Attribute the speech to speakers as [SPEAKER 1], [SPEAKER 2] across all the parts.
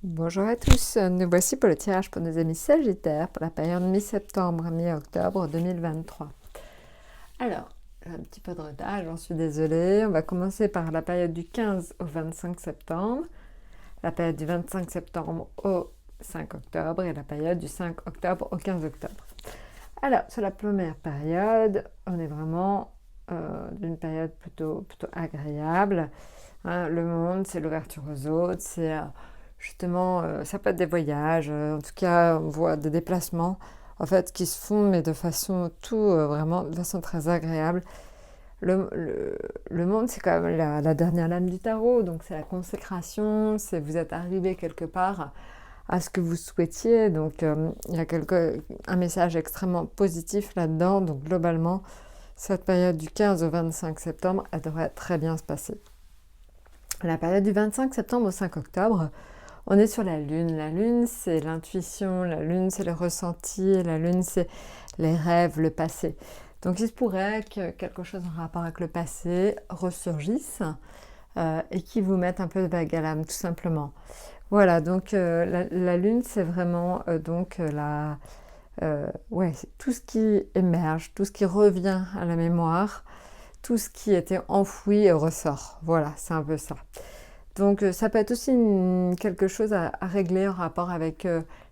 [SPEAKER 1] Bonjour à tous, nous voici pour le tirage pour nos amis Sagittaires pour la période mi-septembre à mi-octobre 2023. Alors, j'ai un petit peu de retard, j'en suis désolée. On va commencer par la période du 15 au 25 septembre, la période du 25 septembre au 5 octobre et la période du 5 octobre au 15 octobre. Alors, sur la première période, on est vraiment d'une période plutôt agréable. Hein, le monde, c'est l'ouverture aux autres, c'est justement, ça peut être des voyages, en tout cas, on voit des déplacements en fait qui se font, mais de façon vraiment de façon très agréable. Le monde, c'est quand même la dernière lame du tarot, donc c'est la consécration, c'est vous êtes arrivé quelque part à ce que vous souhaitiez, donc il y a un message extrêmement positif là-dedans, donc globalement, cette période du 15 au 25 septembre, elle devrait très bien se passer. La période du 25 septembre au 5 octobre, on est sur la Lune. La Lune, c'est l'intuition, la Lune, c'est le ressenti, la Lune, c'est les rêves, le passé. Donc il se pourrait que quelque chose en rapport avec le passé ressurgisse et qui vous mette un peu de vague à l'âme, tout simplement. Voilà, donc la Lune, c'est vraiment c'est tout ce qui émerge, tout ce qui revient à la mémoire, tout ce qui était enfoui ressort. Voilà, c'est un peu ça. Donc ça peut être aussi quelque chose à régler en rapport avec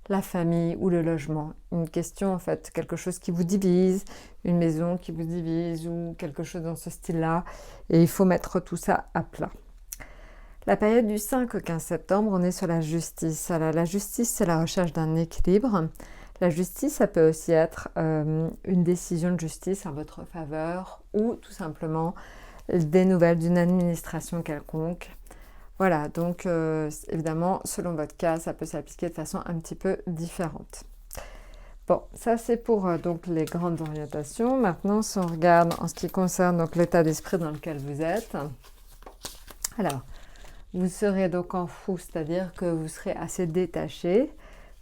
[SPEAKER 1] la famille ou le logement. Une question en fait, quelque chose qui vous divise, une maison qui vous divise ou quelque chose dans ce style-là. Et il faut mettre tout ça à plat. La période du 5 au 15 septembre, on est sur la justice. Alors, la justice, c'est la recherche d'un équilibre. La justice, ça peut aussi être une décision de justice en votre faveur ou tout simplement des nouvelles d'une administration quelconque. Voilà, donc évidemment, selon votre cas, ça peut s'appliquer de façon un petit peu différente. Bon, ça c'est pour donc les grandes orientations. Maintenant, si on regarde en ce qui concerne donc l'état d'esprit dans lequel vous êtes, alors, vous serez donc en fou, c'est-à-dire que vous serez assez détaché,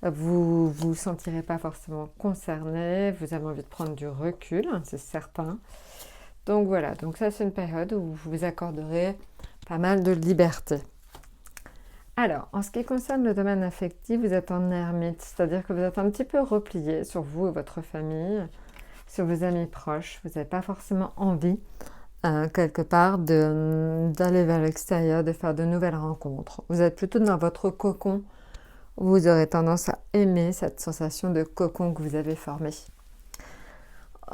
[SPEAKER 1] vous vous sentirez pas forcément concerné, vous avez envie de prendre du recul, c'est certain. Donc voilà, donc ça c'est une période où vous vous accorderez pas mal de liberté. Alors, en ce qui concerne le domaine affectif, vous êtes en ermite, c'est-à-dire que vous êtes un petit peu replié sur vous et votre famille, sur vos amis proches. Vous n'avez pas forcément envie, quelque part, d'aller vers l'extérieur, de faire de nouvelles rencontres. Vous êtes plutôt dans votre cocon. Vous aurez tendance à aimer cette sensation de cocon que vous avez formé.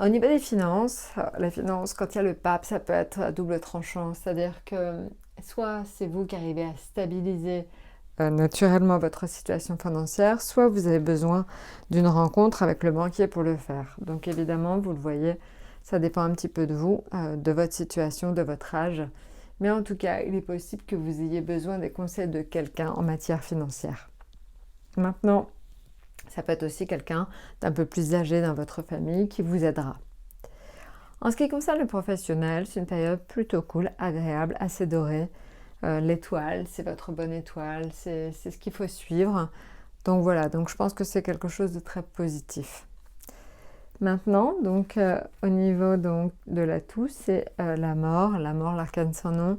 [SPEAKER 1] Au niveau des finances, la finance, quand il y a le pape, ça peut être à double tranchant, c'est-à-dire que soit c'est vous qui arrivez à stabiliser naturellement votre situation financière, soit vous avez besoin d'une rencontre avec le banquier pour le faire. Donc évidemment, vous le voyez, ça dépend un petit peu de vous, de votre situation, de votre âge. Mais en tout cas, il est possible que vous ayez besoin des conseils de quelqu'un en matière financière. Maintenant, ça peut être aussi quelqu'un d'un peu plus âgé dans votre famille qui vous aidera. En ce qui concerne le professionnel, c'est une période plutôt cool, agréable, assez dorée. L'étoile, c'est votre bonne étoile, c'est ce qu'il faut suivre. Donc voilà, donc je pense que c'est quelque chose de très positif. Maintenant, donc au niveau donc, de l'atout, c'est la mort, l'arcane sans nom.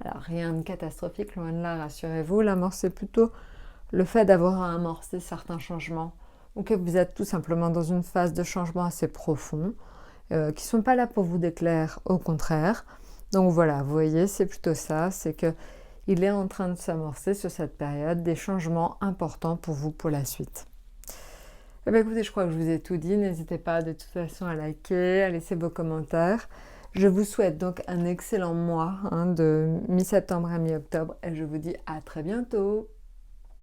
[SPEAKER 1] Alors rien de catastrophique, loin de là, rassurez-vous. La mort, c'est plutôt le fait d'avoir à amorcer certains changements. Donc vous êtes tout simplement dans une phase de changement assez profond, qui ne sont pas là pour vous déclarer, au contraire. Donc voilà, vous voyez, c'est plutôt ça, c'est que il est en train de s'amorcer sur cette période des changements importants pour vous pour la suite. Eh bien, écoutez, je crois que je vous ai tout dit. N'hésitez pas de toute façon à liker, à laisser vos commentaires. Je vous souhaite donc un excellent mois de mi-septembre à mi-octobre et je vous dis à très bientôt.